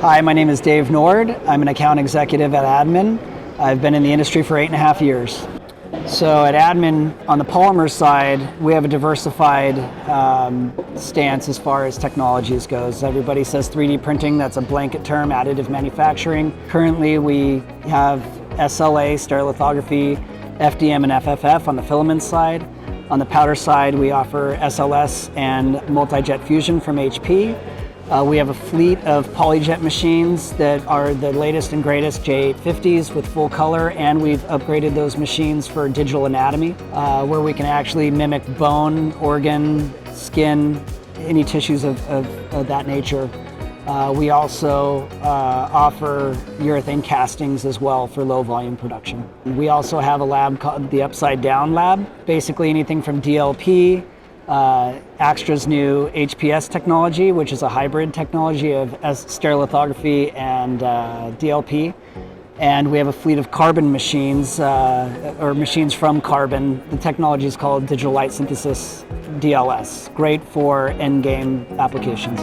Hi, my name is Dave Nord. I'm an account executive at ADDMAN. I've been in the industry for 8.5 years. So at ADDMAN, on the polymer side, we have a diversified stance as far as technologies goes. Everybody says 3D printing, that's a blanket term, additive manufacturing. Currently we have SLA, stereolithography, FDM and FFF on the filament side. On the powder side, we offer SLS and multi-jet fusion from HP. We have a fleet of polyjet machines that are the latest and greatest J850s with full color, and we've upgraded those machines for digital anatomy, where we can actually mimic bone, organ, skin, any tissues of that nature. We also offer urethane castings as well for low volume production. We also have a lab called the Upside Down Lab, basically anything from DLP, Axtra's new HPS technology, which is a hybrid technology of stereolithography and DLP. And we have a fleet of carbon machines, or machines from carbon. The technology is called digital light synthesis, DLS. Great for end game applications.